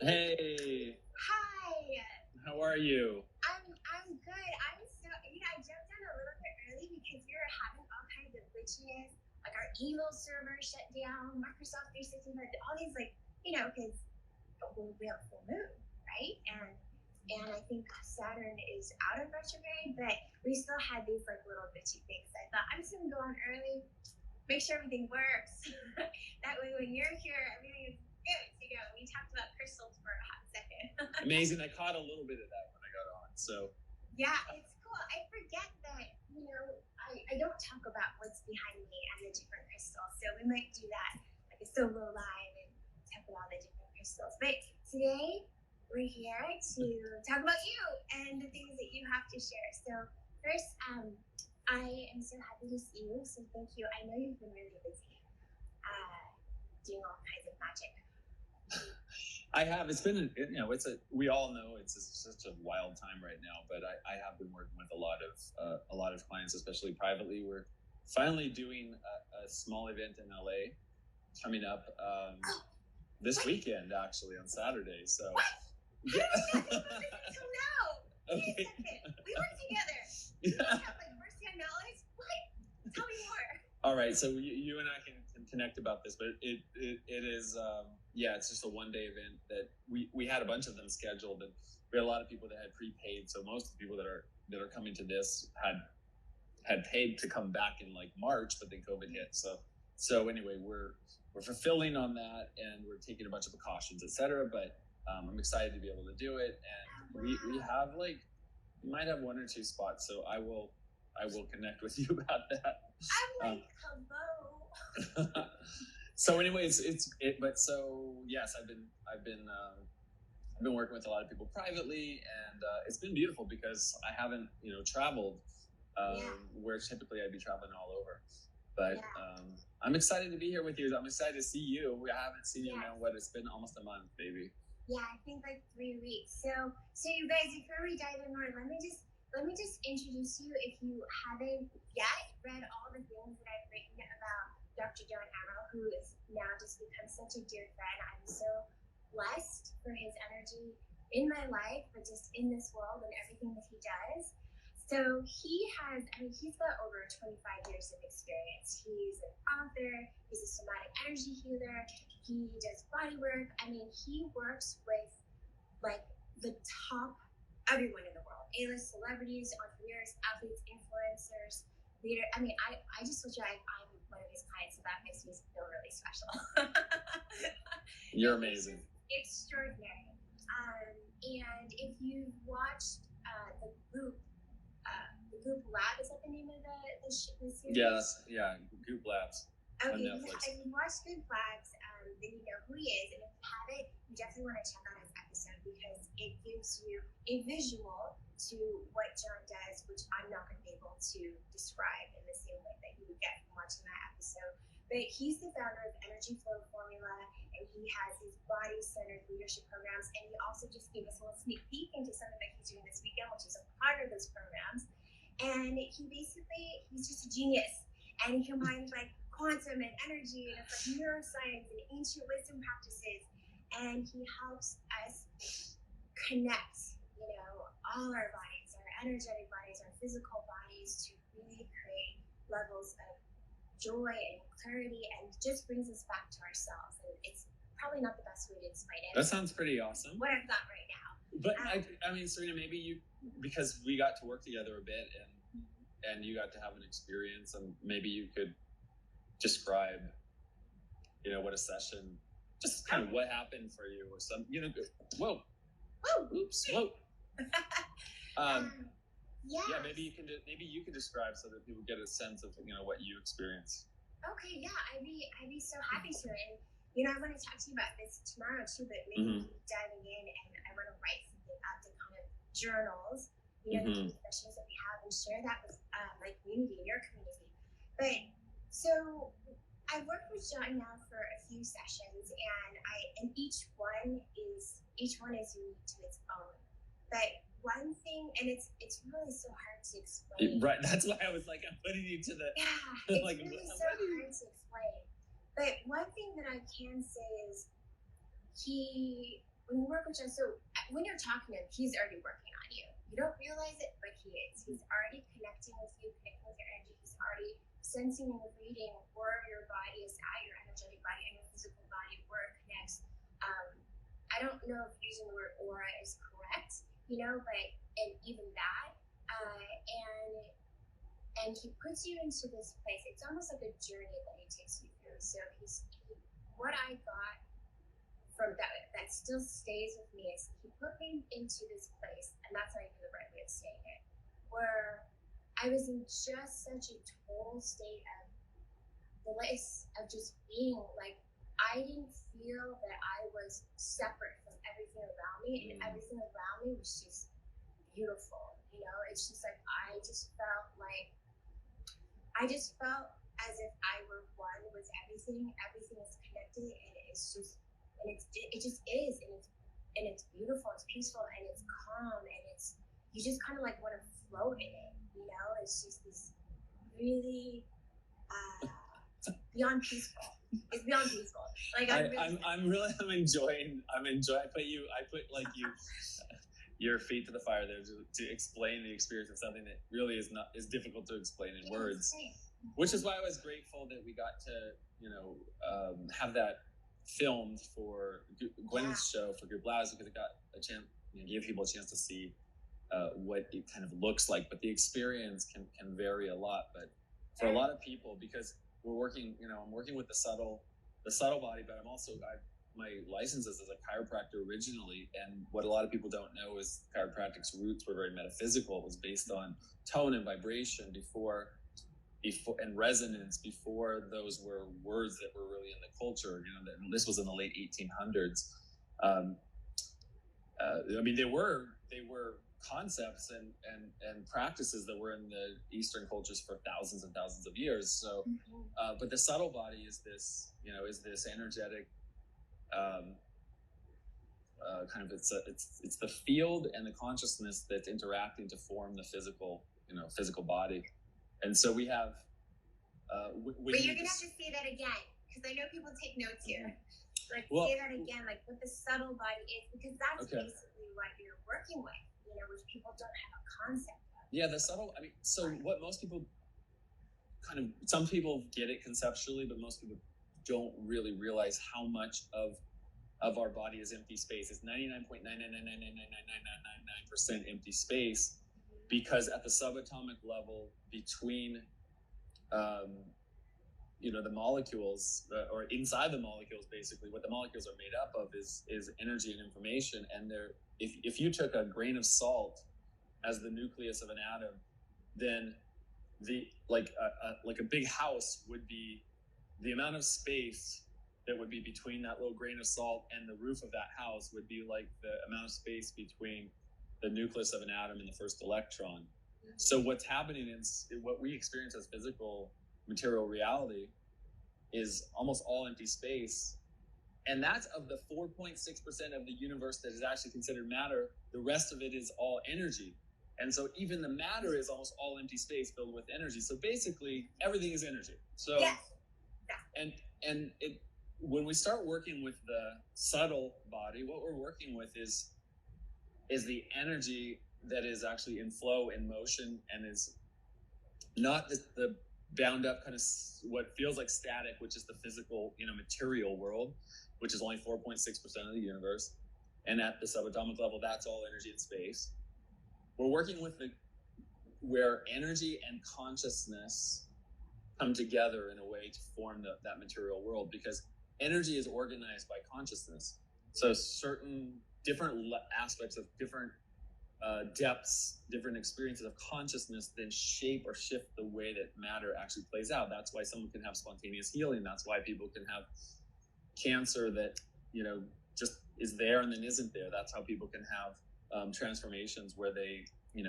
Hey, Hi. how are you? I'm good. I jumped on a little bit early because we were having all kinds of glitchiness. Like our email server shut down, Microsoft 365, all these because we have a full moon, right? And I think Saturn is out of retrograde, but we still had these little bitchy things. I thought I'm just gonna go on early, make sure everything works. That way when you're here, everything is good to go. We talked about crystals for a hot second. Amazing. I caught a little bit of that when I got on. So yeah, it's cool. I forget that, I don't talk about what's behind me and the different crystals. So we might do that like a solo live and talk about all the different crystals. But today we're here to talk about you and the things that you have to share. So first, I am so happy to see you. So thank you. I know you've been really busy doing all kinds of magic. I have. It's been, we all know it's such a wild time right now, but I have been working with a lot of clients, especially privately. We're finally doing a small event in LA coming up this weekend, actually, on Saturday. So. What? Yeah. How did I until now? Wait a second. We work together. You have first-hand knowledge? What? Tell me more. All right, so you and I can connect about this, but it is it's just a one-day event that we had a bunch of them scheduled, and we had a lot of people that had prepaid. So most of the people that are coming to this had paid to come back in March, but then COVID hit. So anyway, we're fulfilling on that, and we're taking a bunch of precautions, etc. But I'm excited to be able to do it, and we have we might have one or two spots. So I will connect with you about that. I'm hello. So anyways, yes, I've been working with a lot of people privately, and it's been beautiful because I haven't traveled where typically I'd be traveling all over. But I'm excited to be here with you. I'm excited to see you. I haven't seen you now. It's been almost a month, baby. Yeah, I think 3 weeks. So you guys, before we dive in more, let me just introduce you if you haven't yet read all the things that I've written about Dr. John Amaral, who is now just become such a dear friend. I'm so blessed for his energy in my life, but just in this world and everything that he does. So he's got over 25 years of experience. He's an author, he's a somatic energy healer, he does body work. He works with the top everyone in the world, A-list celebrities, entrepreneurs, athletes, influencers, leaders. I just told you I'm one of his clients, so that makes me feel really special. You're amazing. Extraordinary. And if you've watched the Goop Lab, is that the name of the series? Yeah, Goop Labs. Okay, if you watch Goop Labs, then you know who he is, and if you haven't, you definitely want to check out his episode because it gives you a visual to what John does, which I'm not going to be able to describe in the same way that you would get from watching that episode. But he's the founder of Energy Flow Formula, and he has his body-centered leadership programs, and he also just gave us a little sneak peek into something that he's doing this weekend, which is a part of those programs. And he's just a genius, and he combines quantum and energy, and it's neuroscience and ancient wisdom practices, and he helps us connect, all our bodies, our energetic bodies, our physical bodies, to really create levels of joy and clarity, and just brings us back to ourselves. And it's probably not the best way to explain it. That sounds pretty awesome. What I've got right now. But Serena, maybe you, because we got to work together a bit, and you got to have an experience, and maybe you could describe, what a session, just kind of what happened for you, or some, whoa, oops, whoa. Yeah, maybe you can describe so that people get a sense of what you experience. Okay, yeah, I'd be so happy to, and I want to talk to you about this tomorrow too, but maybe diving in, and I want to write something up to kind of journals, the sessions that we have, and share that with my community, your community. But so I've worked with John now for a few sessions, and each one is unique to its own. But one thing, and it's really so hard to explain. Right, that's why I was I'm putting you to the. Yeah, it's really so hard to explain. But one thing that I can say is he when you work with John, so when you're talking to him, he's already working on you. You don't realize it, but he is. He's already connecting with you, connecting with your energy. He's already sensing and reading where your body is at, your energetic body and your physical body, where it connects. I don't know if using the word aura is correct, but and even that, and he puts you into this place. It's almost like a journey that he takes you through. So what I got from that still stays with me is he put me into this place, and that's not even the right way of saying it, where I was in just such a total state of bliss, of just being like, I didn't feel that I was separate from everything around me, and everything around me was just beautiful. It's just like I just felt as if I were one with everything. Everything is connected, and it just is, and it's beautiful, it's peaceful, and it's calm, and you just kind of like want to float in it. It's just this really beyond peaceful. It's beyond peaceful. Like I'm enjoying. I put your feet to the fire there to explain the experience of something that really is difficult to explain in words. Which is why I was grateful that we got to have that filmed for Gwen's show for Group Labs, because it got a chance, gave people a chance to see what it kind of looks like. But the experience can vary a lot. But for a lot of people, because we're working, I'm working with the subtle body, but my license is as a chiropractor originally, and what a lot of people don't know is chiropractic's roots were very metaphysical. It was based on tone and vibration before and resonance, before those were words that were really in the culture. This was in the late 1800s. They were concepts and practices that were in the Eastern cultures for thousands and thousands of years. So, but the subtle body is this energetic kind of it's the field and the consciousness that's interacting to form the physical body. And so we have. But you're gonna have to say that again, because I know people take notes here. Say that again, like what the subtle body is, because that's basically what you're working with. Which people don't have a concept of. Yeah, the subtle. What most people some people get it conceptually, but most people don't really realize how much of our body is empty space. It's 99.999999999% empty space, because at the subatomic level, between the molecules, or inside the molecules, basically what the molecules are made up of is energy and information. And if you took a grain of salt as the nucleus of an atom, then like a big house would be the amount of space that would be between that little grain of salt and the roof of that house would be like the amount of space between the nucleus of an atom and the first electron. So what's happening is what we experience as physical material reality is almost all empty space. And that's of the 4.6% of the universe that is actually considered matter. The rest of it is all energy. And so even the matter is almost all empty space filled with energy. So basically everything is energy. So, and when we start working with the subtle body, what we're working with is the energy that is actually in flow, in motion, and is not the bound up kind of what feels like static, which is the physical, material world, which is only 4.6% of the universe. And at the subatomic level, that's all energy and space. We're working with where energy and consciousness come together in a way to form that material world, because energy is organized by consciousness. So certain different aspects of different depths, different experiences of consciousness then shape or shift the way that matter actually plays out. That's why someone can have spontaneous healing. That's why people can have cancer that, just is there and then isn't there. That's how people can have transformations where they,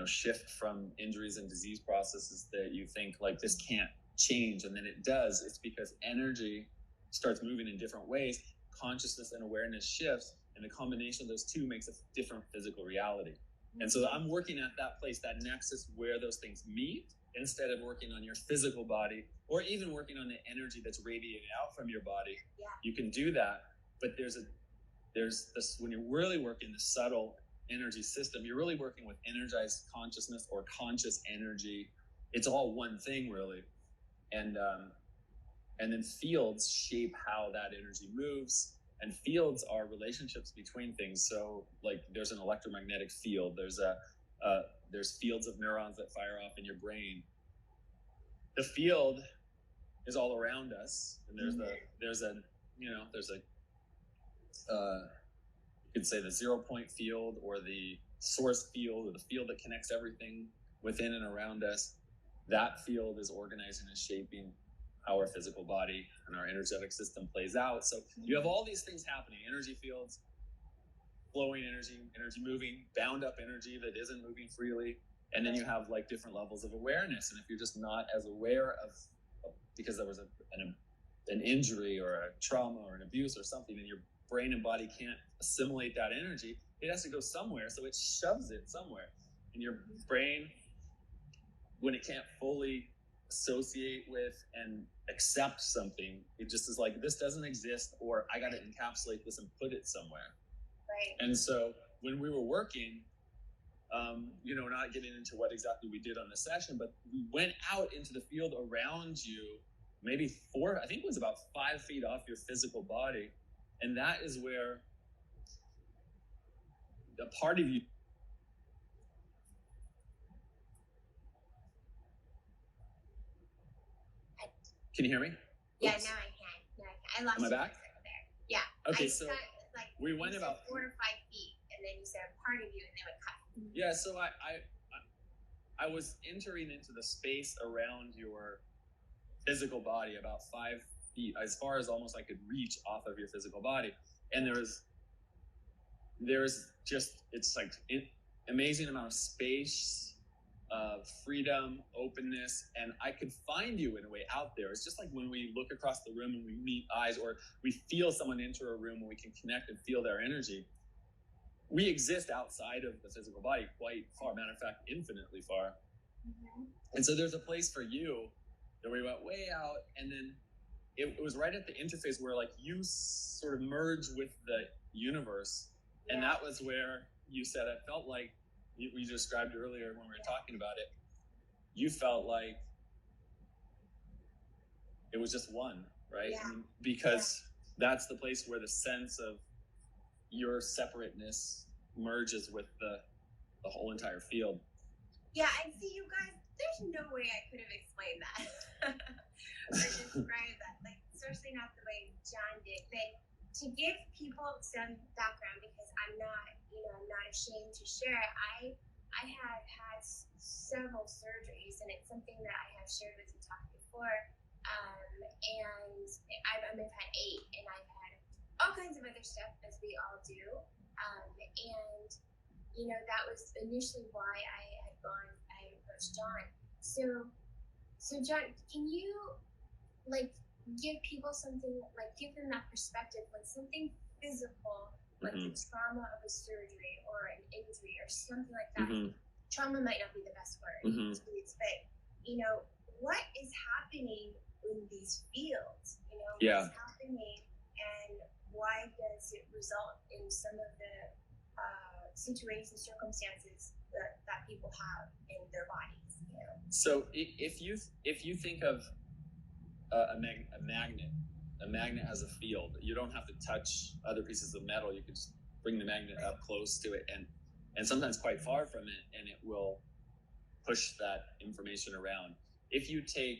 shift from injuries and disease processes that you think like this can't change, and then it does. It's because energy starts moving in different ways. Consciousness and awareness shifts, and the combination of those two makes a different physical reality. And so I'm working at that place, that nexus where those things meet, instead of working on your physical body or even working on the energy that's radiating out from your body. Yeah. You can do that, but there's there's this, when you're really working the subtle energy system, you're really working with energized consciousness or conscious energy. It's all one thing, really. And then fields shape how that energy moves. And fields are relationships between things. So like there's an electromagnetic field. There's fields of neurons that fire off in your brain. The field is all around us, and you could say the 0 point field, or the source field, or the field that connects everything within and around us. That field is organizing and shaping how our physical body and our energetic system plays out. So you have all these things happening: energy fields, flowing energy, energy moving, bound up energy that isn't moving freely. And then you have like different levels of awareness. And if you're just not as aware of because there was an injury or a trauma or an abuse or something, and your brain and body can't assimilate that energy, it has to go somewhere. So it shoves it somewhere. And your brain, when it can't fully associate with and accept something, it just is like, this doesn't exist, or I got to encapsulate this and put it somewhere. Right. And so when we were working, not getting into what exactly we did on the session, but we went out into the field around you, maybe I think it was about 5 feet off your physical body. And that is where a part of you. Can you hear me? Yeah, now I can. I lost you Am I back? There. Yeah. Okay, so we went about 4 to 5 feet, and then you said a part of you, and then it cut. Yeah, so I was entering into the space around your physical body about 5 feet, as far as almost I could reach off of your physical body. And there's just, it's like an amazing amount of space, freedom, openness, and I could find you in a way out there. It's just like when we look across the room and we meet eyes, or we feel someone enter a room and we can connect and feel their energy. We exist outside of the physical body quite far, matter of fact, infinitely far. Mm-hmm. And so there's a place for you that we went way out, and then it was right at the interface where like you sort of merge with the universe. Yeah. And that was where you said, it felt like, we described earlier when we were talking about it, you felt like it was just one, right? Yeah. Because that's the place where the sense of your separateness merges with the whole entire field. Yeah, and see, you guys, there's no way I could have explained that or described that, like, especially not the way John did. But to give people some background, because I'm not ashamed to share, I have had several surgeries, and it's something that I have shared with you talk before. And I've had 8, and I've had all kinds of other stuff, as we all do. And that was initially why I approached John. So John, can you give people something, give them that perspective when something physical, like the trauma of a surgery or an injury or something like that. Mm-hmm. Trauma might not be the best word, but what is happening in these fields? What's happening, and why does it result in some of the situations, circumstances that people have in their bodies? So if you think of a magnet has a field. You don't have to touch other pieces of metal. You can just bring the magnet up close to it and sometimes quite far from it, and it will push that information around. If you take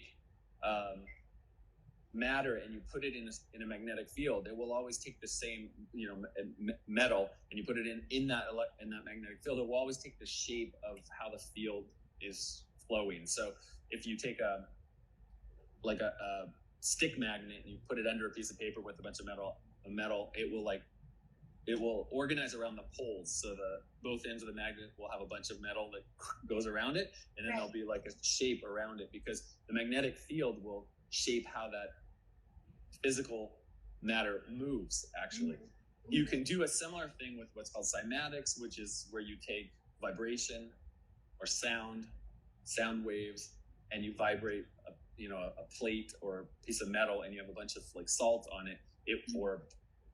matter and you put it in a magnetic field, it will always take the same metal, and you put it in that magnetic field, it will always take the shape of how the field is flowing. So if you take a stick magnet and you put it under a piece of paper with a bunch of metal, it will organize around the poles. So both ends of the magnet will have a bunch of metal that goes around it, and then there'll be like a shape around it, because the magnetic field will shape how that physical matter moves, actually. Mm-hmm. You can do a similar thing with what's called cymatics, which is where you take vibration or sound waves, and you vibrate a plate or a piece of metal, and you have a bunch of salt on it, or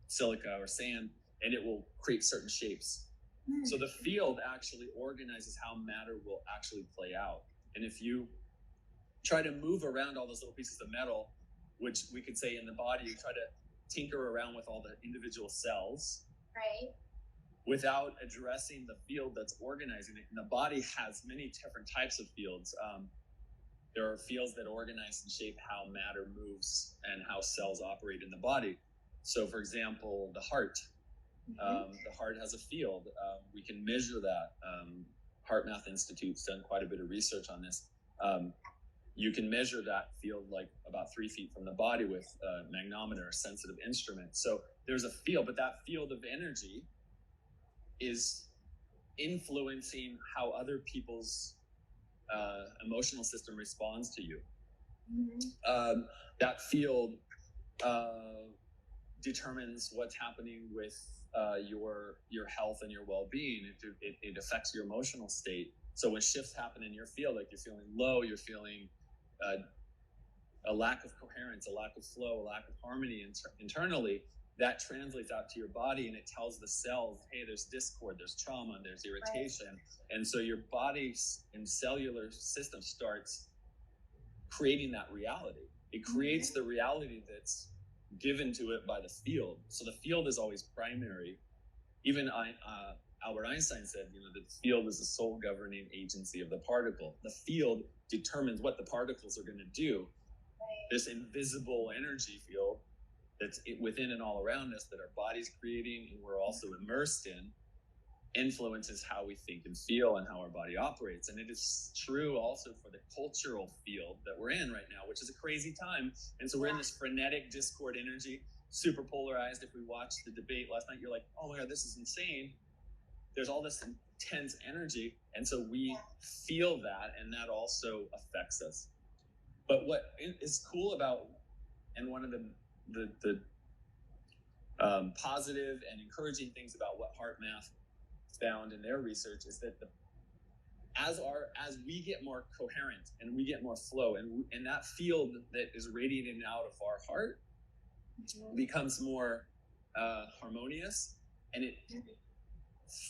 silica or sand, and it will create certain shapes. So the field actually organizes how matter will actually play out. And if you try to move around all those little pieces of metal, which we could say in the body, you try to tinker around with all the individual cells, right, without addressing the field that's organizing it. And the body has many different types of fields. There are fields that organize and shape how matter moves and how cells operate in the body. So, for example, the heart. The heart has a field. We can measure that. Heart Math Institute's done quite a bit of research on this. You can measure that field like about 3 feet from the body with a magnometer, a sensitive instrument. So there's a field, but that field of energy is influencing how other people's emotional system responds to you. That field determines what's happening with your health and your well-being. It affects your emotional state. So when shifts happen in your field, like you're feeling low, you're feeling a lack of coherence, a lack of flow, a lack of harmony internally, that translates out to your body, and it tells the cells, hey, there's discord, there's trauma, there's irritation. Right. And so your body and cellular system starts creating that reality. It creates the reality that's given to it by the field. So the field is always primary. Even Albert Einstein said, the field is the sole governing agency of the particle. The field determines what the particles are going to do. This invisible energy field that's within and all around us that our body's creating and we're also immersed in influences how we think and feel and how our body operates. And it is true also for the cultural field that we're in right now, which is a crazy time. And so we're in this frenetic discord energy, super polarized. If we watched the debate last night, you're like, oh my God, this is insane. There's all this intense energy. And so we feel that, and that also affects us. But what is cool about, and one of the positive and encouraging things about what Heart Math found in their research is that as we get more coherent and we get more flow, and that field that is radiating out of our heart becomes more harmonious, and it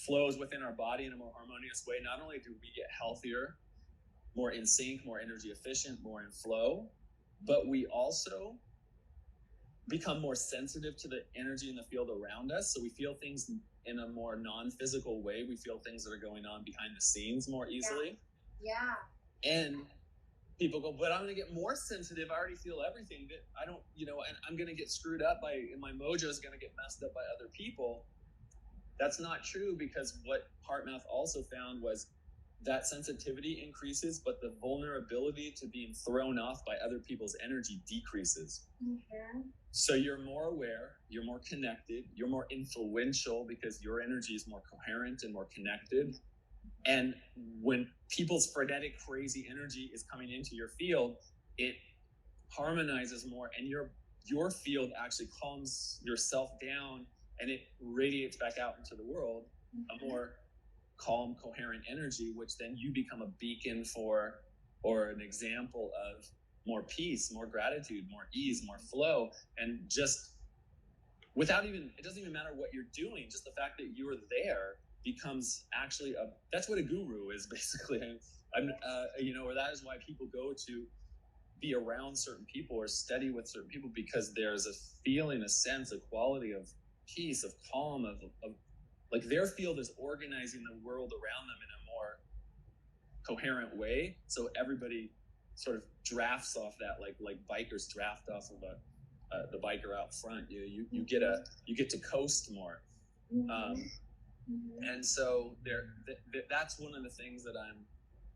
flows within our body in a more harmonious way. Not only do we get healthier, more in sync, more energy efficient, more in flow, but we also become more sensitive to the energy in the field around us. So we feel things in a more non-physical way. We feel things that are going on behind the scenes more easily. Yeah. And people go, but I'm going to get more sensitive. I already feel everything that I don't, and I'm going to get screwed up and my mojo is going to get messed up by other people. That's not true, because what Heart Math also found was that sensitivity increases, but the vulnerability to being thrown off by other people's energy decreases. So you're more aware, you're more connected, you're more influential because your energy is more coherent and more connected. And when people's frenetic, crazy energy is coming into your field, it harmonizes more, and your field actually calms yourself down, and it radiates back out into the world a more calm, coherent energy, which then you become a beacon for, or an example of more peace, more gratitude, more ease, more flow. And just without it doesn't even matter what you're doing, just the fact that you're there becomes actually that's what a guru is, basically. Or that is why people go to be around certain people or study with certain people, because there's a feeling, a sense, a quality of peace, of calm, of like their field is organizing the world around them in a more coherent way. So everybody sort of drafts off that, like bikers draft off of the biker out front. You get to coast more. And so that's one of the things that I'm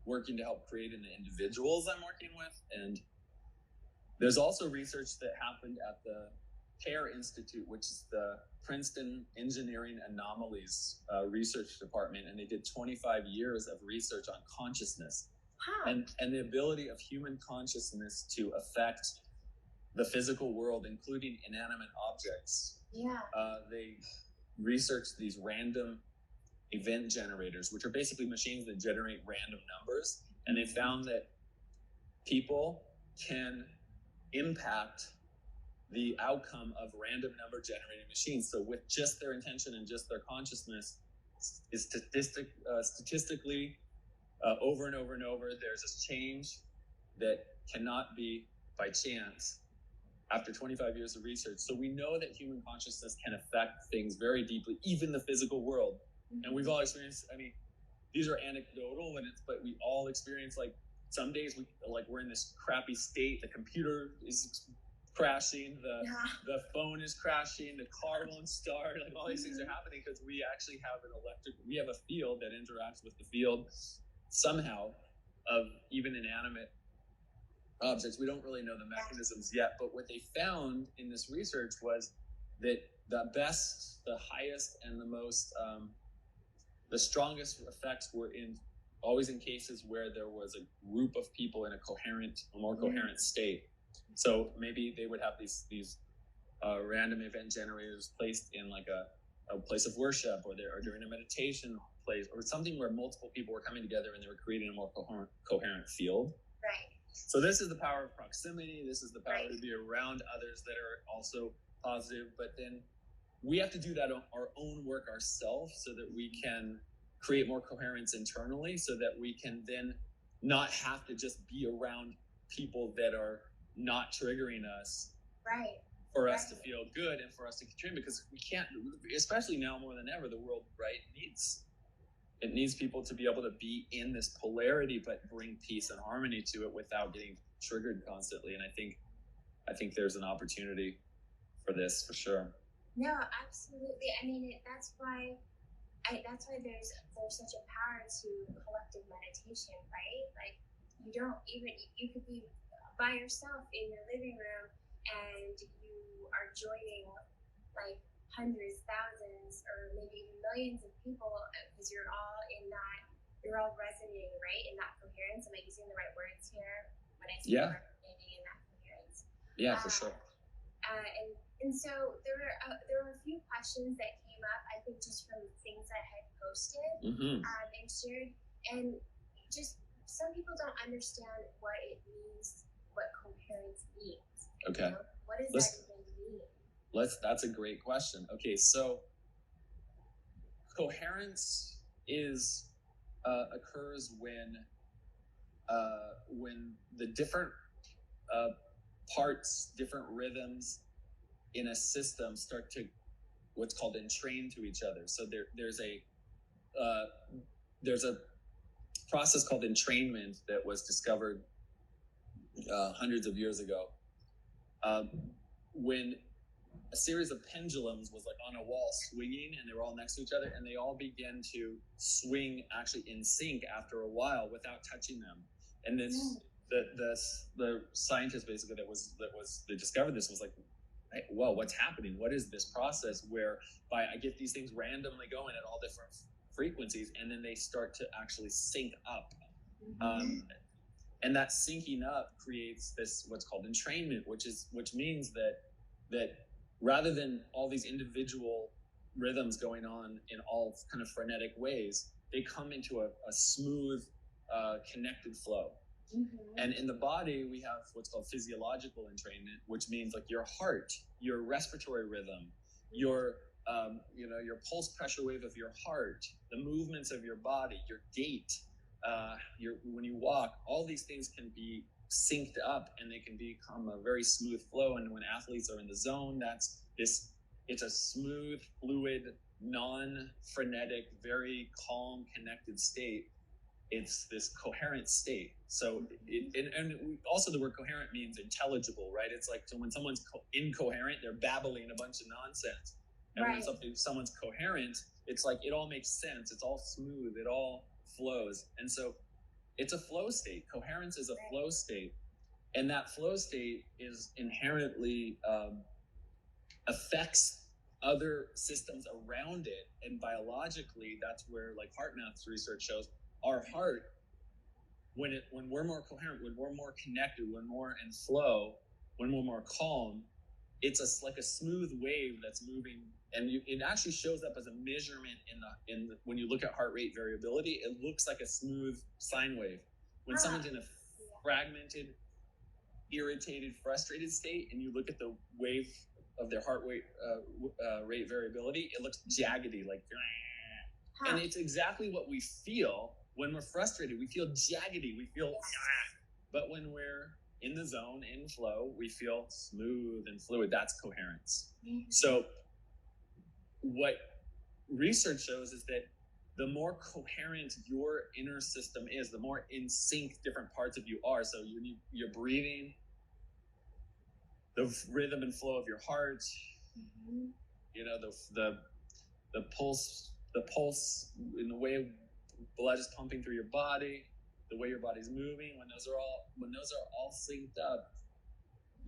working to help create in the individuals I'm working with. And there's also research that happened at the CARE Institute, which is the Princeton Engineering Anomalies Research Department, and they did 25 years of research on consciousness and the ability of human consciousness to affect the physical world, including inanimate objects. They researched these random event generators, which are basically machines that generate random numbers, and they found that people can impact the outcome of random number generating machines. So with just their intention and just their consciousness, is statistically over and over and over, there's this change that cannot be by chance after 25 years of research. So we know that human consciousness can affect things very deeply, even the physical world. And we've all experienced, I mean, these are anecdotal, but we all experience, like, some days we're in this crappy state. The computer is crashing, the phone is crashing, the car won't start, like all these things are happening because we actually have we have a field that interacts with the field somehow of even inanimate objects. We don't really know the mechanisms yet, but what they found in this research was that the best, the highest, and the most, the strongest effects were always in cases where there was a group of people in a more coherent state. So maybe they would have these random event generators placed in like a place of worship, or during a meditation place, or something where multiple people were coming together and they were creating a more coherent field. Right. So this is the power of proximity. This is the power to be around others that are also positive. But then we have to do that our own work ourselves so that we can create more coherence internally, so that we can then not have to just be around people that are not triggering us, right, for us to feel good and for us to contribute, because we can't, especially now more than ever, the world needs people to be able to be in this polarity but bring peace and harmony to it without getting triggered constantly. And I think there's an opportunity for this, for sure. No, absolutely. I mean, that's why there's such a power to collective meditation, right? Like, you could be by yourself in your living room and you are joining like hundreds, thousands, or maybe even millions of people, because you're all resonating, right, in that coherence. Am I using the right words here when I say resonating in that coherence? Yeah, for sure. And so there were a few questions that came up, I think, just from things I had posted and shared, and just some people don't understand what it means, what coherence means. Okay. You know? What does that even mean? That's a great question. Okay, so coherence occurs when the different parts, different rhythms in a system start to what's called entrain to each other. So there's a process called entrainment that was discovered hundreds of years ago, when a series of pendulums was like on a wall swinging, and they were all next to each other, and they all began to swing actually in sync after a while without touching them. And this the scientist basically that discovered this was like, hey, whoa, what's happening? What is this process whereby I get these things randomly going at all different frequencies, and then they start to actually sync up. And that syncing up creates this what's called entrainment, which means that rather than all these individual rhythms going on in all kind of frenetic ways, they come into a smooth, connected flow. And in the body, we have what's called physiological entrainment, which means like your heart, your respiratory rhythm, your pulse pressure wave of your heart, the movements of your body, your gait, when you walk, all these things can be synced up, and they can become a very smooth flow. And when athletes are in the zone, it's a smooth, fluid, non-frenetic, very calm, connected state. It's this coherent state. So, also the word coherent means intelligible, right? It's like, so when someone's incoherent, they're babbling a bunch of nonsense. And when someone's coherent, it's like it all makes sense. It's all smooth. It all flows. And so it's a flow state. Coherence is a flow state. And that flow state is inherently affects other systems around it. And biologically, that's where like heart math research shows our heart, when we're more coherent, when we're more connected, when we're in flow, when we're more calm, it's like a smooth wave that's moving. And it actually shows up as a measurement when you look at heart rate variability. It looks like a smooth sine wave. When someone's in a fragmented, irritated, frustrated state, and you look at the wave of their heart rate variability, it looks jaggedy, like, and it's exactly what we feel when we're frustrated. We feel jaggedy, we feel, but when we're in the zone, in flow, we feel smooth and fluid. That's coherence. So what research shows is that the more coherent your inner system is, the more in sync different parts of you are. So you're breathing, the rhythm and flow of your heart, you know, the pulse in the way blood is pumping through your body, the way your body's moving. When those are all synced up,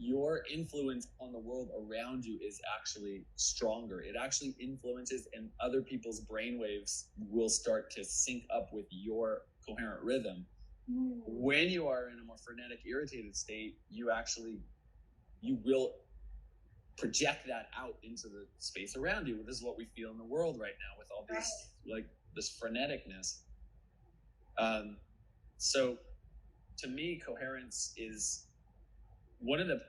your influence on the world around you is actually stronger. It actually influences, and other people's brainwaves will start to sync up with your coherent rhythm. When you are in a more frenetic, irritated state, you will project that out into the space around you. This is what we feel in the world right now with all this, like, this freneticness. So to me, coherence is one of the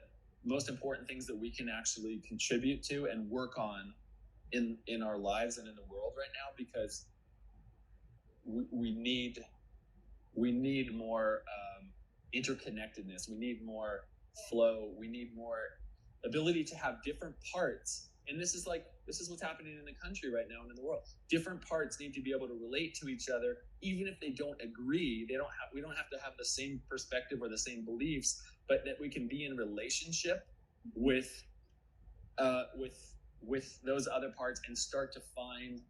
most important things that we can actually contribute to and work on in our lives and in the world right now, because we need more interconnectedness. We need more flow. We need more ability to have different parts. And this is what's happening in the country right now and in the world. Different parts need to be able to relate to each other, even if they don't agree. We don't have to have the same perspective or the same beliefs, but that we can be in relationship with those other parts and start to find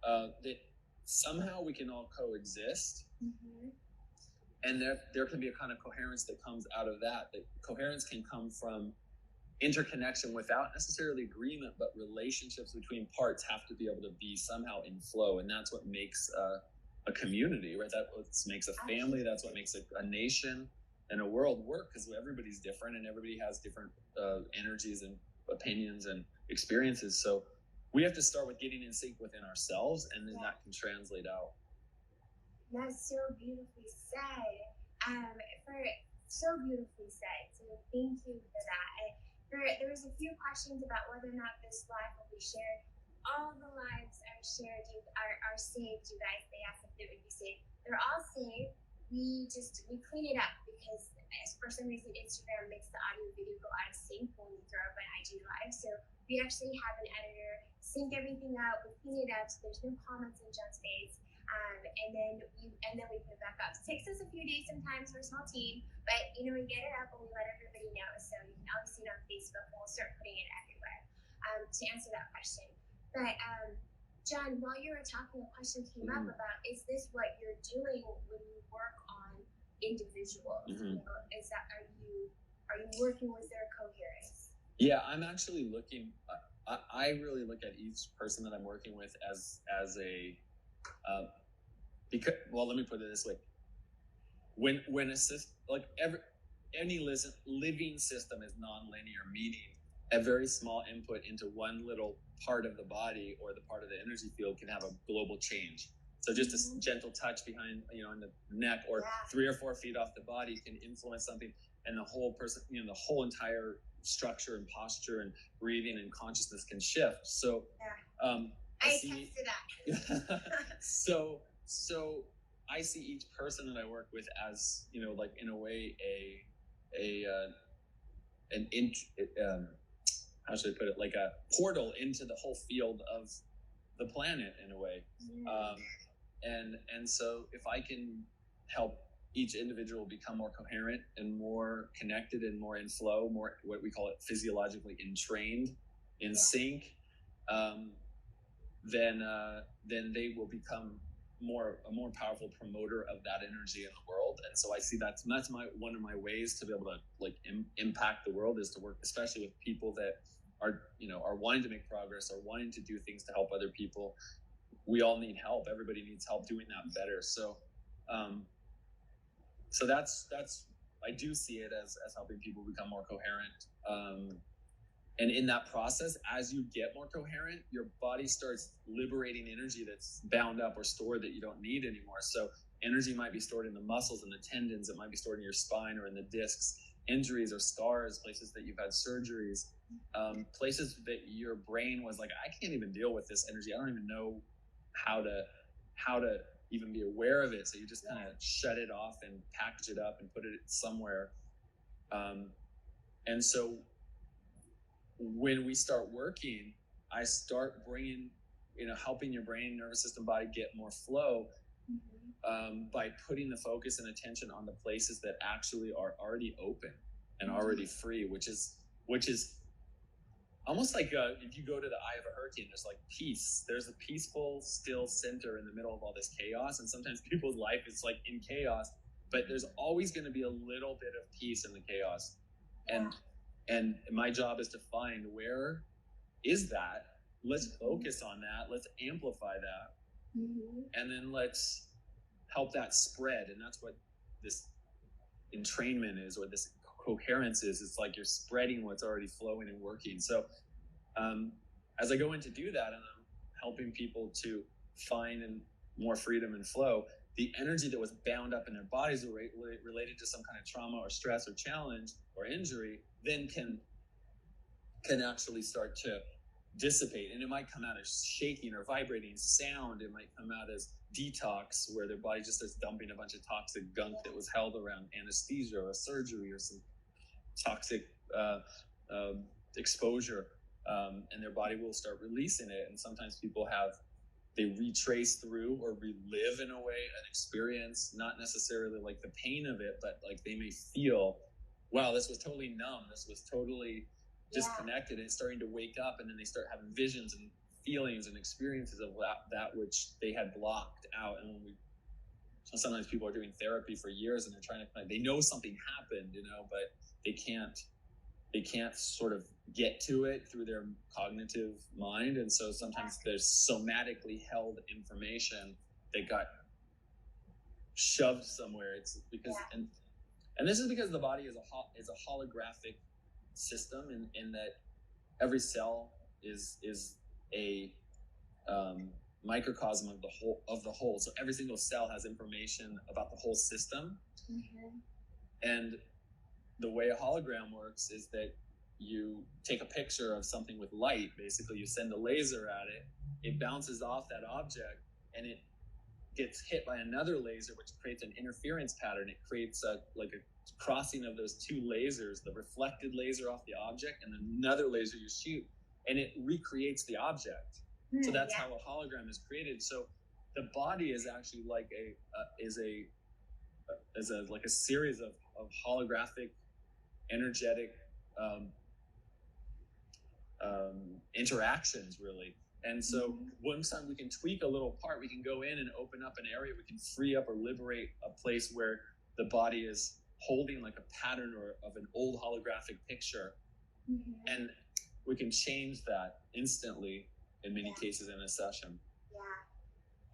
that somehow we can all coexist. And there can be a kind of coherence that comes out of that. That coherence can come from interconnection without necessarily agreement, but relationships between parts have to be able to be somehow in flow. And that's what makes a community, right? That's what makes a family. That's what makes a nation and a world work, because everybody's different and everybody has different energies and opinions and experiences. So we have to start with getting in sync within ourselves, and then that can translate out. That's so beautifully said. So beautifully said. So thank you for that. There was a few questions about whether or not this live will be shared. All the lives are shared, are saved, you guys. They asked if they would be saved. They're all saved. We clean it up because for some reason Instagram makes the audio video go out of sync when we throw up an IG live. So we actually have an editor sync everything up, we clean it up so there's no comments in John's face. And then we put it back up. It takes us a few days sometimes. We're a small team, but we get it up and we let everybody know. So you can always see it on Facebook, and we'll start putting it everywhere to answer that question. But John, while you were talking, a question came up about, is this what you're doing when you work on individuals? Are you working with their coherence? Yeah, I'm actually looking. I really look at each person that I'm working with as a because, well, let me put it this way: when a system, like any living system, is nonlinear, meaning a very small input into one little part of the body or the part of the energy field can have a global change. So just a gentle touch behind, in the neck, or 3 or 4 feet off the body can influence something, and the whole person, the whole entire structure and posture and breathing and consciousness can shift. So I tested that. So I see each person that I work with as, like, in a way, how should I put it? Like a portal into the whole field of the planet, in a way. And so if I can help each individual become more coherent and more connected and more in flow, more what we call it physiologically entrained, in sync, then they will become a more powerful promoter of that energy in the world. And so I see that's one of my ways to be able to, like, impact the world, is to work especially with people that are wanting to make progress, or wanting to do things to help other people. We all need help. Everybody needs help doing that better. So that's I do see it as helping people become more coherent. And in that process, as you get more coherent, your body starts liberating energy that's bound up or stored that you don't need anymore. So energy might be stored in the muscles and the tendons. It might be stored in your spine or in the discs. injuries or scars, places that you've had surgeries, places that your brain was like, I can't even deal with this energy. I don't even know how to even be aware of it. So you just kind of shut it off and package it up and put it somewhere. And so when we start working, I start bringing, helping your brain, nervous system, body get more flow by putting the focus and attention on the places that actually are already open and already free, which is almost like if you go to the eye of a hurricane, there's like peace. There's a peaceful, still center in the middle of all this chaos. And sometimes people's life is like in chaos, but there's always going to be a little bit of peace in the chaos. And my job is to find, where is that? Let's focus on that. Let's amplify that. And then let's help that spread. And that's what this entrainment is, or this coherence is. It's like you're spreading what's already flowing and working. So as I go in to do that, and I'm helping people to find more freedom and flow, the energy that was bound up in their bodies related to some kind of trauma or stress or challenge or injury then can actually start to dissipate. And it might come out as shaking or vibrating sound. It might come out as detox, where their body just starts dumping a bunch of toxic gunk that was held around anesthesia or a surgery or some toxic exposure, and their body will start releasing it. And sometimes people they retrace through or relive, in a way, an experience, not necessarily like the pain of it, but like they may feel, wow, this was totally numb, this was totally disconnected, and it's starting to wake up, and then they start having visions and feelings and experiences of that which they had blocked out. And sometimes people are doing therapy for years, and they're trying to they know something happened, but they can't sort of get to it through their cognitive mind. And so sometimes there's somatically held information that got shoved somewhere. It's because and this is because the body is a holographic system, in that every cell is a microcosm of the whole. So every single cell has information about the whole system. And the way a hologram works is that you take a picture of something with light. Basically, you send a laser at it, it bounces off that object, and it gets hit by another laser, which creates an interference pattern. It creates a crossing of those two lasers, the reflected laser off the object and another laser you shoot, and it recreates the object. So that's how a hologram is created. So the body is actually like a series of holographic, energetic interactions, really. And so one time we can tweak a little part, we can go in and open up an area, we can free up or liberate a place where the body is holding like a pattern or of an old holographic picture. And we can change that instantly in many cases in a session.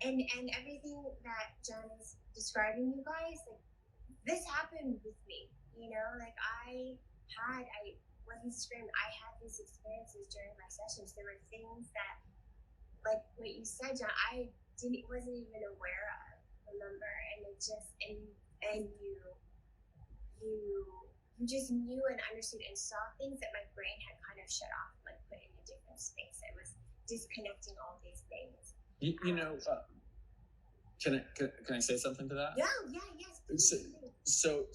And everything that John is describing, you guys, like, this happened with me, I wasn't screaming. I had these experiences during my sessions. There were things that, like what you said, John, I wasn't even aware of, remember? And it just, and you just knew and understood and saw things that my brain had kind of shut off, like put in a different space. It was disconnecting all these things. Can I say something to that? Yes. So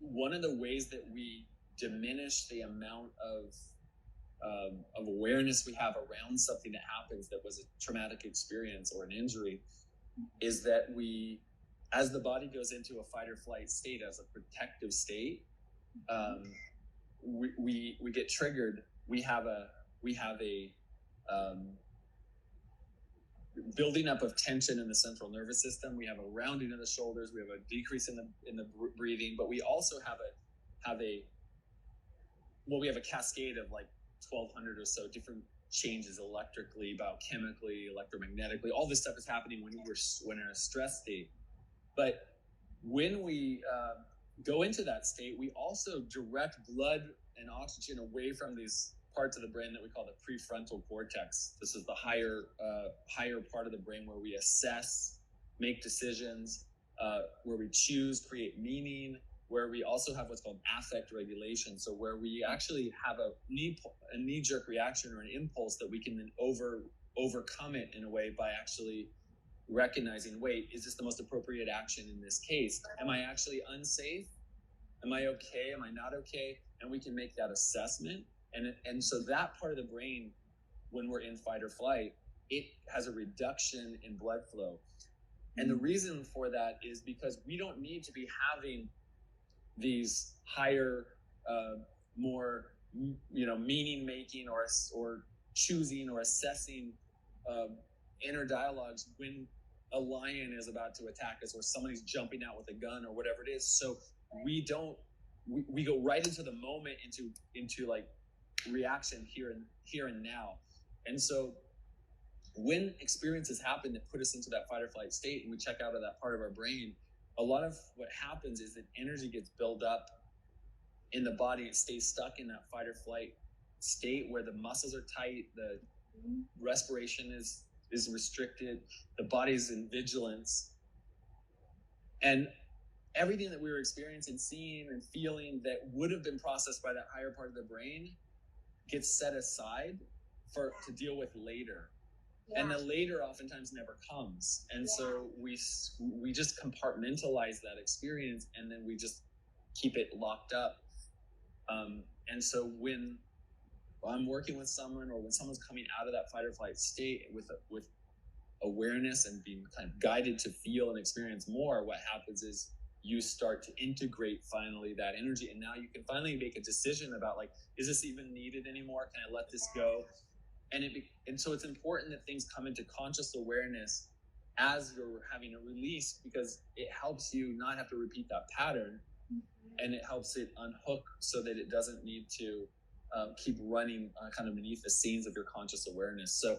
one of the ways that we diminish the amount of awareness we have around something that happens that was a traumatic experience or an injury is that as the body goes into a fight or flight state, as a protective state, we get triggered. We have a building up of tension in the central nervous system. We have a rounding of the shoulders. We have a decrease in the breathing, but we also have we have a cascade of like 1,200 or so different changes electrically, biochemically, electromagnetically. All this stuff is happening when we're in a stress state. But when we go into that state, we also direct blood and oxygen away from these parts of the brain that we call the prefrontal cortex. This is the higher part of the brain where we assess, make decisions, where we choose, create meaning, where we also have what's called affect regulation. So where we actually have a knee-jerk reaction or an impulse that we can then overcome it in a way by actually recognizing, wait, is this the most appropriate action in this case? Am I actually unsafe? Am I okay? Am I not okay? And we can make that assessment. And so that part of the brain, when we're in fight or flight, it has a reduction in blood flow. And the reason for that is because we don't need to be having these higher, more, meaning making or choosing or assessing inner dialogues when a lion is about to attack us or somebody's jumping out with a gun or whatever it is. So we go right into the moment, into like reaction here and now. And so when experiences happen that put us into that fight or flight state and we check out of that part of our brain, a lot of what happens is that energy gets built up in the body. It stays stuck in that fight or flight state where the muscles are tight, the respiration is restricted, the body's in vigilance, and everything that we were experiencing, seeing, and feeling that would have been processed by that higher part of the brain gets set aside to deal with later. Yeah. And the later oftentimes never comes. And so we just compartmentalize that experience, and then we just keep it locked up. And so when I'm working with someone, or when someone's coming out of that fight or flight state with awareness and being kind of guided to feel and experience more, what happens is you start to integrate finally that energy, and now you can finally make a decision about, like, is this even needed anymore? Can I let this go? And so it's important that things come into conscious awareness as you're having a release, because it helps you not have to repeat that pattern, and it helps it unhook so that it doesn't need to keep running kind of beneath the scenes of your conscious awareness. So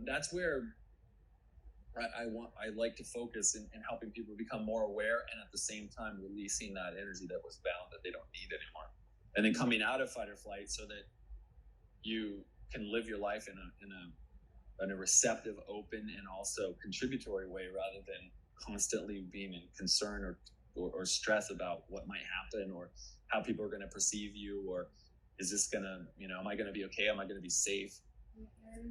that's where I like to focus in helping people become more aware, and at the same time releasing that energy that was bound, that they don't need anymore, and then coming out of fight or flight so that you can live your life in a receptive, open, and also contributory way, rather than constantly being in concern or stress about what might happen, or how people are going to perceive you, or is this going to, am I going to be okay? Am I going to be safe?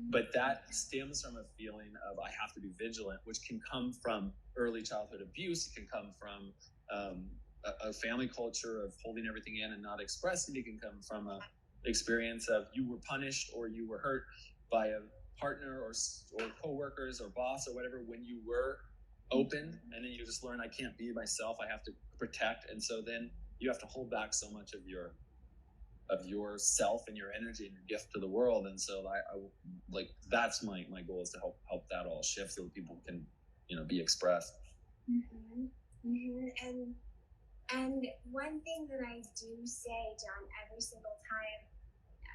But that stems from a feeling of I have to be vigilant, which can come from early childhood abuse. It can come from a family culture of holding everything in and not expressing. It can come from a experience of you were punished or you were hurt by a partner or co-workers or boss or whatever when you were open, and then you just learn, I can't be myself, I have to protect. And so then you have to hold back so much of yourself and your energy and your gift to the world. And so I like, that's my goal, is to help that all shift so that people can be expressed. And one thing that I do say, John, every single time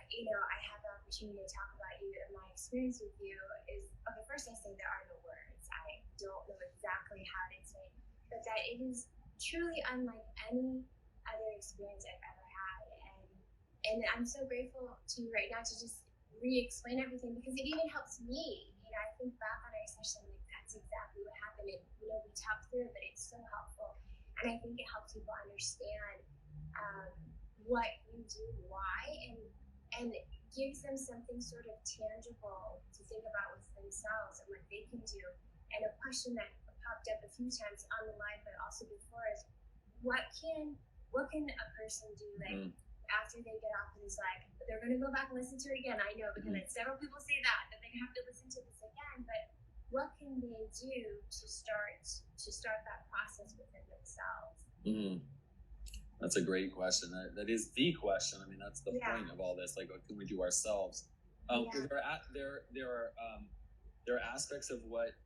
I have the opportunity to talk about you and my experience with you is, okay, first I say there are no words. I don't know exactly how to say, but that it is truly unlike any other experience I've ever had. And I'm so grateful to you right now to just re-explain everything, because it even helps me. I think back on our session, like, that's exactly what happened. And, we talked through it, but it's so helpful. And I think it helps people understand what you do, why, and gives them something sort of tangible to think about with themselves and what they can do. And a question that popped up a few times on the live, but also before, is what can a person do, like, after they get off of this live? They're going to go back and listen to it again, I know, because several people say that they have to listen to this again, but what can they do to start that process within themselves? That's a great question. That is the question. I mean, that's the point of all this. Like, what can we do ourselves? There are aspects of what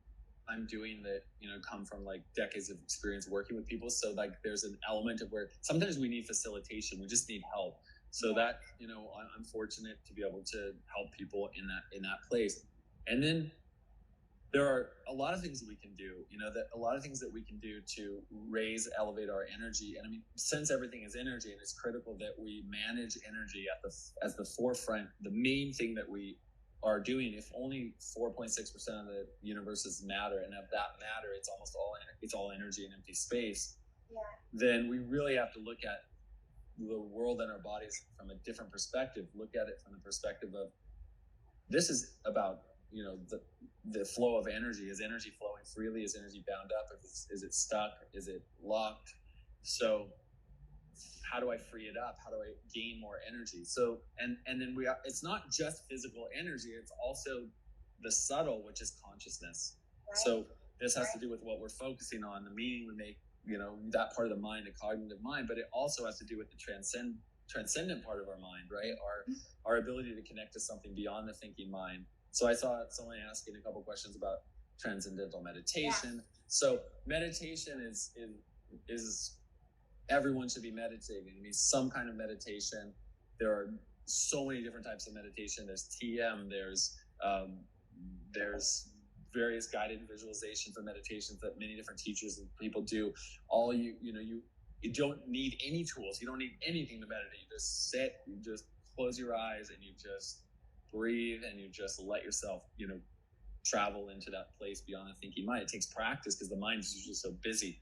I'm doing that come from like decades of experience working with people. So like, there's an element of where sometimes we need facilitation. We just need help. So that I'm fortunate to be able to help people in that place. And then there are a lot of things that we can do, a lot of things that we can do to elevate our energy. And I mean, since everything is energy, and it's critical that we manage energy as the forefront, the main thing that we are doing. If only 4.6% of the universe is matter, and of that matter, it's all energy and empty space. then we really have to look at the world and our bodies from a different perspective. Look at it from the perspective of, this is about, the flow of energy. Is energy flowing freely? Is energy bound up? Is it stuck? Is it locked? So how do I free it up? How do I gain more energy? So, and then it's not just physical energy, it's also the subtle, which is consciousness. Right. So this has to do with what we're focusing on, the meaning we make, that part of the mind, the cognitive mind, but it also has to do with the transcendent part of our mind, right? Our ability to connect to something beyond the thinking mind. So I saw someone asking a couple questions about transcendental meditation. Yeah. So meditation is everyone should be meditating. I mean, some kind of meditation. There are so many different types of meditation. There's TM. There's various guided visualization for meditations that many different teachers and people do. All you don't need any tools. You don't need anything to meditate. You just sit. You just close your eyes and you just breathe and you just let yourself, travel into that place beyond the thinking mind. It takes practice because the mind is usually so busy.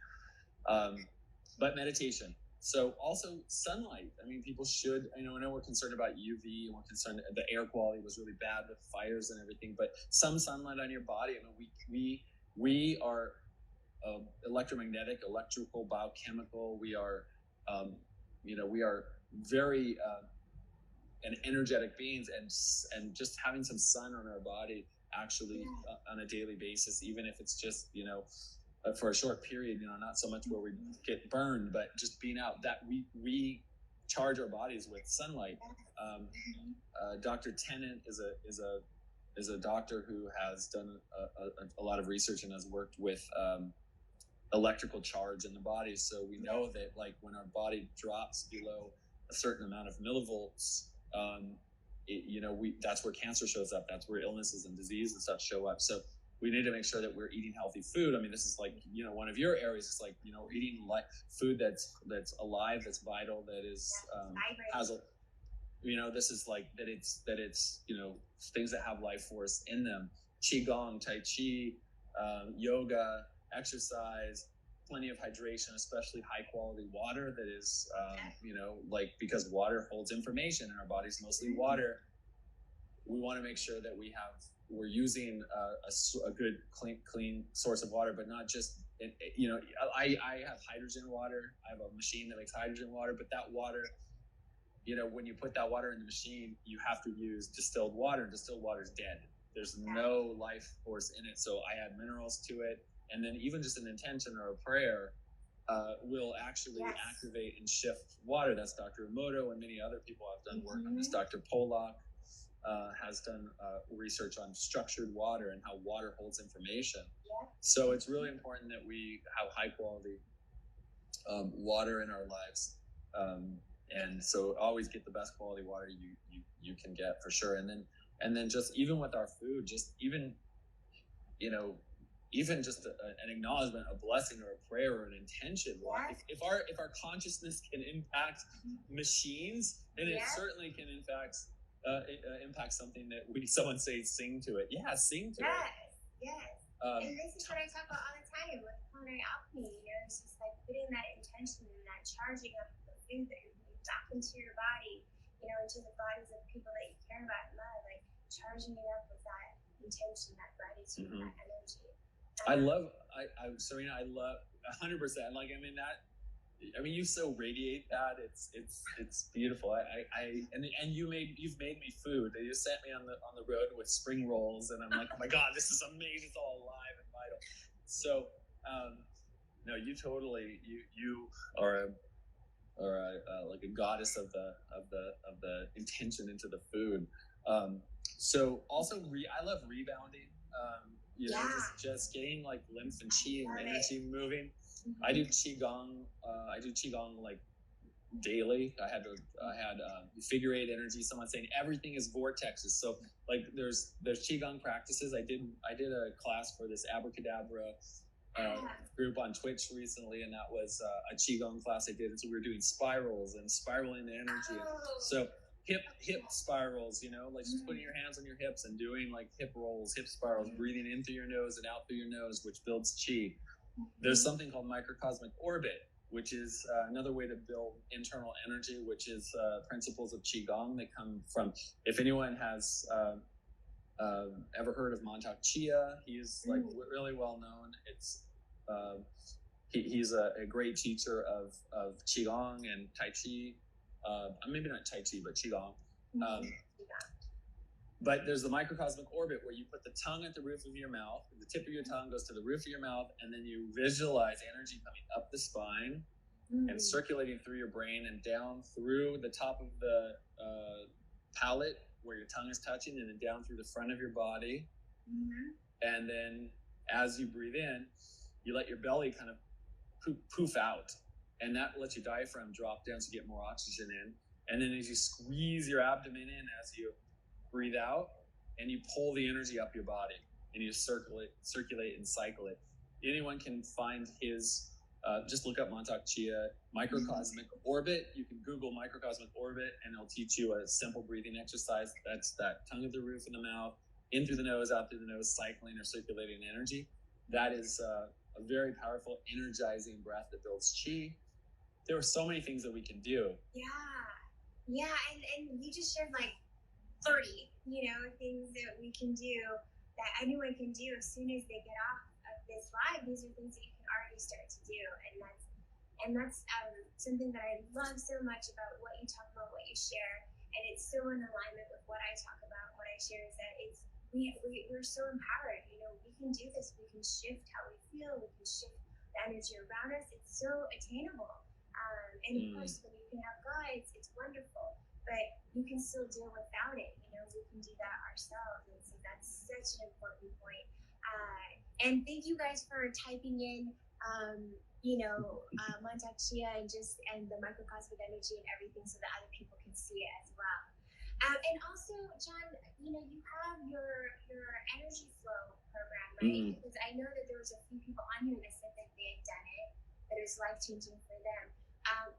But meditation. So also sunlight. I mean, people should, I know we're concerned about UV and we're concerned the air quality was really bad with fires and everything, but some sunlight on your body. I mean, we are electromagnetic, electrical, biochemical. We are, we are very and energetic beings, and just having some sun on our body actually on a daily basis, even if it's just, for a short period, not so much where we get burned, but just being out, that we charge our bodies with sunlight. Dr. Tennant is a doctor who has done a lot of research and has worked with electrical charge in the body. So we know that, like, when our body drops below a certain amount of millivolts, that's where cancer shows up. That's where illnesses and disease and stuff show up. So we need to make sure that we're eating healthy food. I mean, this is like, one of your areas. It's like, eating food that's alive, that's vital, that is has a, this is like that. It's things that have life force in them. Qigong, Tai Chi, yoga, exercise, plenty of hydration, especially high quality water that is, because water holds information and our body's mostly water. We want to make sure that we're using a good, clean source of water, but not just, I have hydrogen water. I have a machine that makes hydrogen water, but that water, when you put that water in the machine, you have to use distilled water. Distilled water is dead. There's no life force in it. So I add minerals to it. And then even just an intention or a prayer will actually activate and shift water. That's Dr. Emoto, and many other people have done work on this. Dr. Pollock has done research on structured water and how water holds information. So it's really important that we have high quality water in our lives. And so always get the best quality water you can get, for sure. And then just even with our food, just even just an acknowledgement, a blessing, or a prayer, or an intention. If our consciousness can impact machines, then it certainly can impact something that someone say sing to it. Yeah, sing to it. Yes. And this is what I talk about all the time with culinary alchemy. It's just like putting that intention and that charging of the food that you're putting back into your body, into the bodies of people that you care about and love, like charging it up with that intention, that gratitude, that energy. Serena, I love 100%. Like, you so radiate that. It's beautiful. You've made me food. They just sent me on the road with spring rolls, and I'm like, oh my God, this is amazing. It's all alive and vital. So, no, you totally, you are like a goddess of the intention into the food. So also I love rebounding. Just getting like lymph and chi and energy moving. I do qigong. Like daily. I had figure eight energy. Someone saying everything is vortexes. So like there's qigong practices. I did a class for this abracadabra group on Twitch recently, and that was a qigong class I did. And so we were doing spirals and spiraling the energy. So hip spirals, like just putting your hands on your hips and doing like hip rolls, hip spirals, breathing in through your nose and out through your nose, which builds chi. There's something called Microcosmic Orbit, which is another way to build internal energy, which is principles of Qigong. They come from, if anyone has ever heard of Mantak Chia, he's like really well known. It's he's a great teacher of Qigong and Tai Chi. Maybe not Tai Chi, but Qigong. But there's the microcosmic orbit where you put the tongue at the roof of your mouth, the tip of your tongue goes to the roof of your mouth, and then you visualize energy coming up the spine and circulating through your brain and down through the top of the palate where your tongue is touching, and then down through the front of your body. And then as you breathe in, you let your belly kind of poof out, and that lets your diaphragm drop down so you get more oxygen in. And then as you squeeze your abdomen in as you breathe out, and you pull the energy up your body, and you circulate and cycle it. Anyone can find his, just look up Mantak Chia, Microcosmic Orbit. You can Google Microcosmic Orbit, and it'll teach you a simple breathing exercise. That's that tongue at the roof of the mouth, in through the nose, out through the nose, cycling or circulating energy. That is a very powerful, energizing breath that builds chi. There are so many things that we can do. Yeah, and you just shared like 30, things that we can do, that anyone can do as soon as they get off of this live. These are things that you can already start to do, and that's something that I love so much about what you talk about, what you share, and it's so in alignment with what I talk about, what I share, is that we're so empowered. We can do this. We can shift how we feel. We can shift the energy around us. It's so attainable. And of course, when you can have guides, it's wonderful. But you can still do it without it. We can do that ourselves. And so that's such an important point. And thank you guys for typing in, Mantak Chia and the microcosmic energy and everything, so that other people can see it as well. And also, John, you have your energy flow program, right? Because I know that there was a few people on here that said that they had done it, that it was life-changing for them.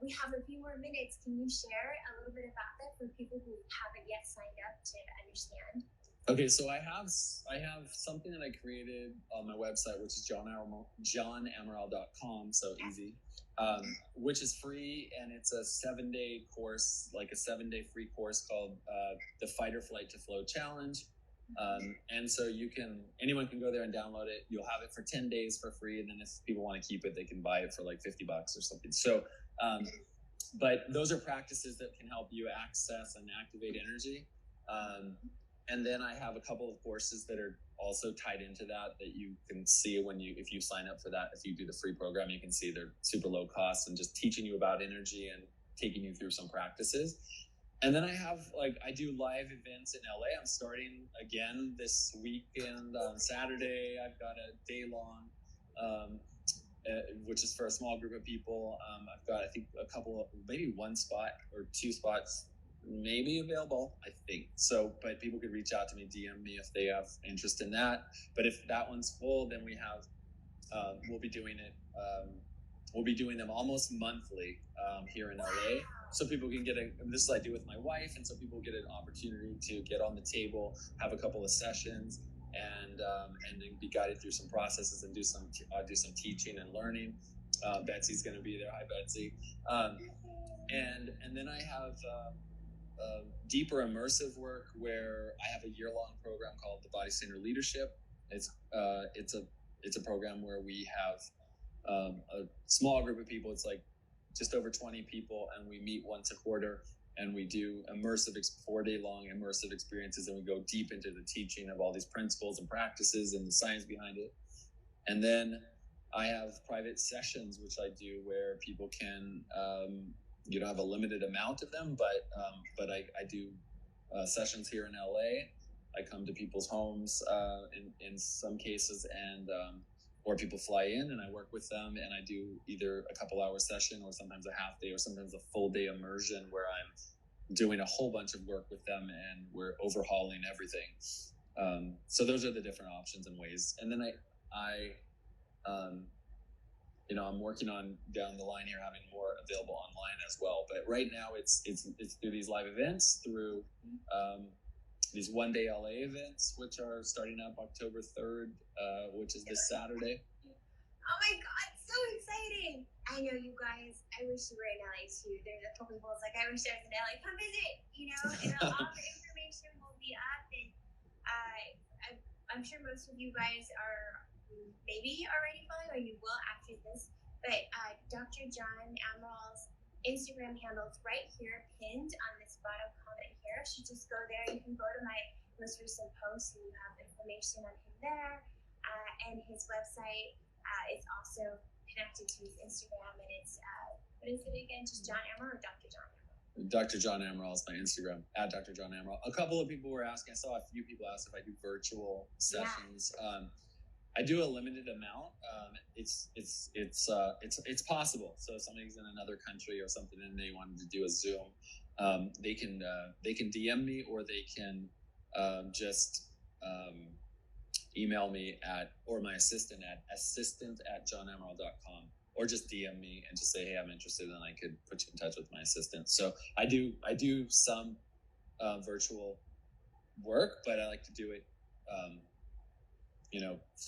We have a few more minutes. Can you share a little bit about that for people who haven't yet signed up to understand? Okay, so I have something that I created on my website, which is johnamaral.com, so easy, which is free, and it's a 7-day course, like a 7-day free course called the Fight or Flight to Flow Challenge. And so anyone can go there and download it. You'll have it for 10 days for free, and then if people want to keep it, they can buy it for like $50 or something. So, but those are practices that can help you access and activate energy. And then I have a couple of courses that are also tied into that you can see if you sign up for that. If you do the free program, you can see they're super low cost and just teaching you about energy and taking you through some practices. And then I do live events in LA. I'm starting again this weekend on Saturday. I've got a day long, which is for a small group of people. I've got, I think, maybe one spot or two spots maybe available, I think. So, but people could reach out to me, DM me if they have interest in that. But if that one's full, then we have, we'll be doing it. We'll be doing them almost monthly here in LA. So people can this is what I do with my wife, and so people get an opportunity to get on the table, have a couple of sessions, and then be guided through some processes and do some teaching and learning. Betsy's going to be there. Hi, Betsy. And then I have deeper immersive work where I have a year-long program called the Body Center Leadership. It's a program where we have a small group of people. It's like just over 20 people, and we meet once a quarter, and we do 4-day-long immersive experiences, and we go deep into the teaching of all these principles and practices and the science behind it. And then I have private sessions, which I do, where people can have a limited amount of them, but I do sessions here in LA. I come to people's homes in some cases, and or people fly in and I work with them, and I do either a couple-hour session or sometimes a half day or sometimes a full-day immersion where I'm doing a whole bunch of work with them and we're overhauling everything. So those are the different options and ways. And then I'm working on down the line here having more available online as well. But right now it's through these live events, through these one-day LA events, which are starting up October 3rd, which is this Saturday. Oh my God, so exciting. I know you guys, I wish you were in LA too. There's a couple people like, I wish I was in LA. Come visit, and all the information will be up. And I'm sure most of you guys are maybe already following, or you will after this. But Dr. John Amaral's Instagram handle is right here, pinned on this bottom comment here. So just go there. You can go to my most recent post, and you have information on him there. And his website is also connected to his Instagram, and it's what is it again? Just John Amaral or Dr. John Amaral? Dr. John Amaral is my Instagram, at Dr. John Amaral. A couple of people were asking. I saw a few people ask if I do virtual sessions. Yeah. I do a limited amount. It's possible. So if somebody's in another country or something and they wanted to do a Zoom, they can DM me, or they can just email me or my assistant at assistant@johnamaral.com, or just DM me and just say, hey, I'm interested, and I could put you in touch with my assistant. So I do some virtual work, but I like to do it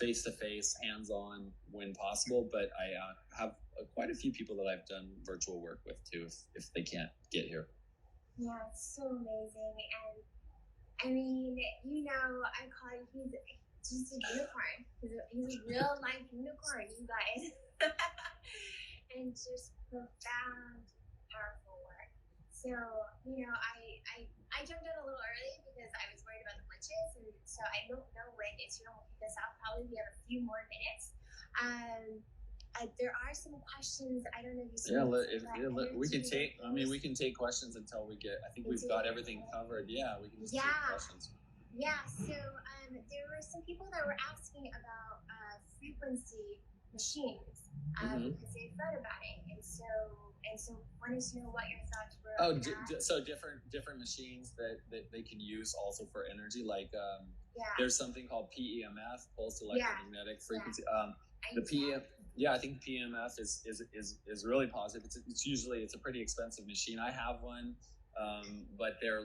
face-to-face, hands-on when possible. But I have quite a few people that I've done virtual work with too, if they can't get here. Yeah, it's so amazing. And I mean, I call him, he's just a unicorn. He's a real life unicorn, you guys. And just profound, powerful work. So, I jumped in a little early because I was worried about the glitches, and so I don't know when Instagram will pick this up. Probably we have a few more minutes. There are some questions. I don't know if you we can take. I mean, we can take questions until we get. I think we've got everything covered. Yeah, we can just take questions. Yeah. So there were some people that were asking about frequency machines because they've read about it, and so wanted to know what your thoughts were. So different machines that they can use also for energy. Like there's something called PEMF, pulsed electromagnetic frequency. I think PEMF is really positive. It's a pretty expensive machine. I have one, but they're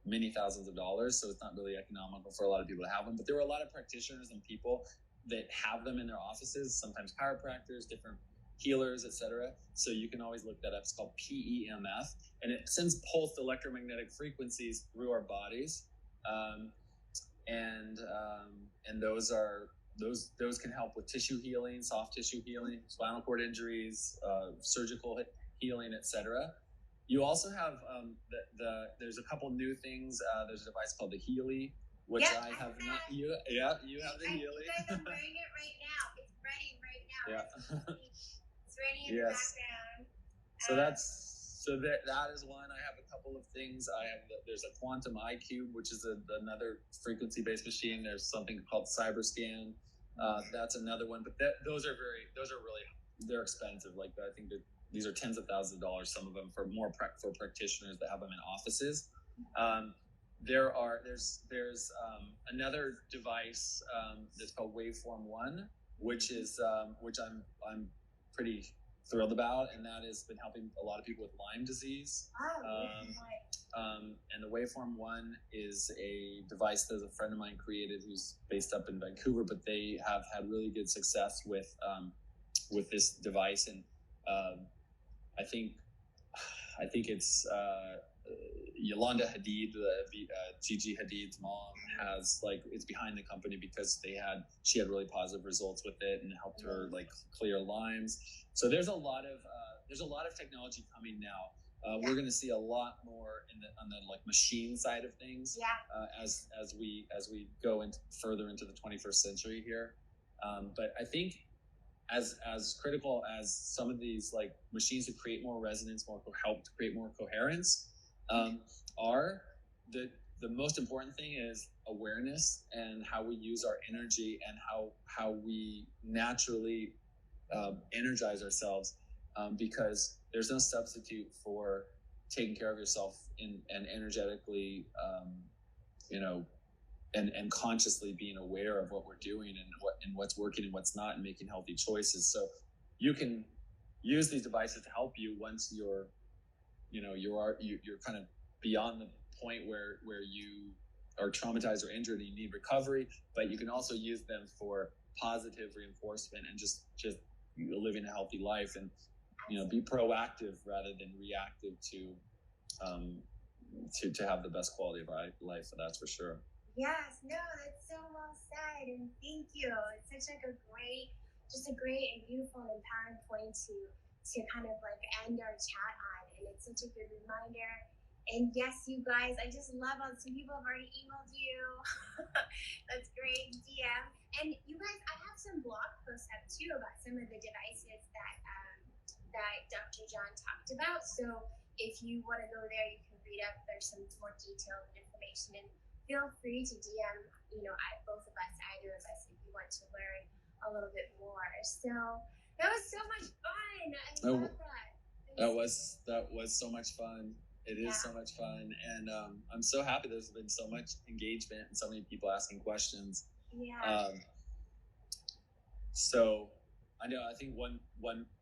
many thousands of dollars, so it's not really economical for a lot of people to have them. But there are a lot of practitioners and people that have them in their offices, sometimes chiropractors, different healers, etc. So you can always look that up. It's called PEMF, and it sends pulsed electromagnetic frequencies through our bodies, and those can help with tissue healing, soft tissue healing, spinal cord injuries, surgical healing, etc. You also have there's a couple new things. There's a device called the Healy, which I have not. You have the Healy. You guys are wearing it right now. It's ready right now. Yeah. It's ready in the background. So that is one. I have a couple of things. There's a Quantum iCube, which is another frequency-based machine. There's something called CyberScan. That's another one. But those are really, they're expensive. Like I think that these are tens of thousands of dollars. Some of them for practitioners that have them in offices. There's another device that's called Waveform 1, which I'm pretty thrilled about, and that has been helping a lot of people with Lyme disease. And the Waveform 1 is a device that a friend of mine created who's based up in Vancouver, but they have had really good success with this device. And I think it's Yolanda Hadid, Gigi Hadid's mom, it's behind the company because she had really positive results with it and helped her clear Lyme's. So there's a lot of technology coming now. We're going to see a lot more on the machine side of things as we go further into the 21st century here. But I think as critical as some of these machines to create more resonance, help to create more coherence, are the most important thing is awareness and how we use our energy and how we naturally energize ourselves, because there's no substitute for taking care of yourself and energetically, and consciously being aware of what we're doing and what's working and what's not, and making healthy choices. So you can use these devices to help you once you're kind of beyond the point where you are traumatized or injured and you need recovery, but you can also use them positive reinforcement and just living a healthy life, and be proactive rather than reactive to have the best quality of life. So that's for sure. Yes, no, that's so well said, and thank you. It's such like a great and beautiful and empowering point to kind of like end our chat on, and it's such a good reminder. And yes, you guys, I just love how some people have already emailed you. That's great, DM. And you guys, I have some blog posts up too about some of the devices that Dr. John talked about. So if you want to go there, you can read up. There's some more detailed information, and feel free to DM, both of us, either of us, if you want to learn a little bit more. So that was so much fun. I love that. That was so much fun. It is so much fun, and I'm so happy there's been so much engagement and so many people asking questions. Yeah. So I know. I think one.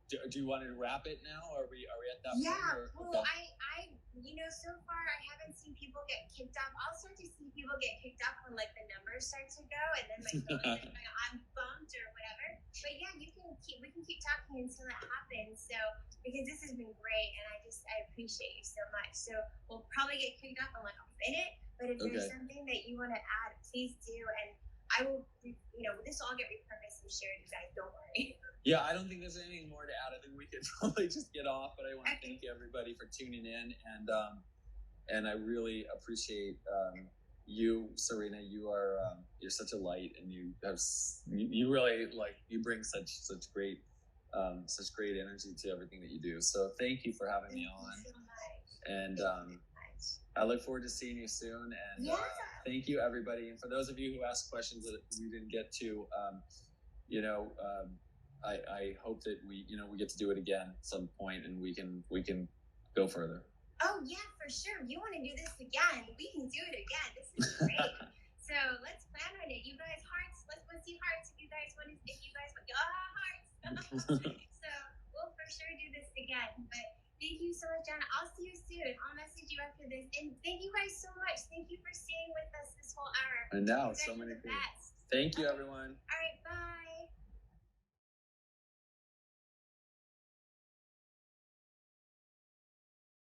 Do you want to wrap it now? Are we at that point? Yeah. Well, I so far I haven't seen people get kicked off. I'll start to see people get kicked off when like the numbers start to go, and then my phone is like, I'm bumped or whatever. But yeah, we can keep talking until it happens. So because this has been great, and I appreciate you so much. So we'll probably get kicked off in like a minute, but if there's something that you want to add, please do, and I will. This will all get repurposed and shared, you guys. Don't worry. Yeah, I don't think there's anything more to add. I think we could probably just get off, but I want to thank everybody for tuning in, and I really appreciate you, Serena. You're such a light, and you really you bring such great energy to everything that you do. So thank you for having me on. Thank you so much. And I look forward to seeing you soon. And thank you, everybody. And for those of you who asked questions that we didn't get to, I hope that we get to do it again at some point, and we can go further. Oh yeah, for sure. You want to do this again? We can do it again. This is great. So let's plan on it. You guys, hearts. Let's see hearts. If you guys want hearts. So we'll for sure do this again. But thank you so much, John. I'll see you soon. I'll message you after this. And thank you guys so much. Thank you for staying with us this whole hour. And now so many people. Thank you, everyone. All right.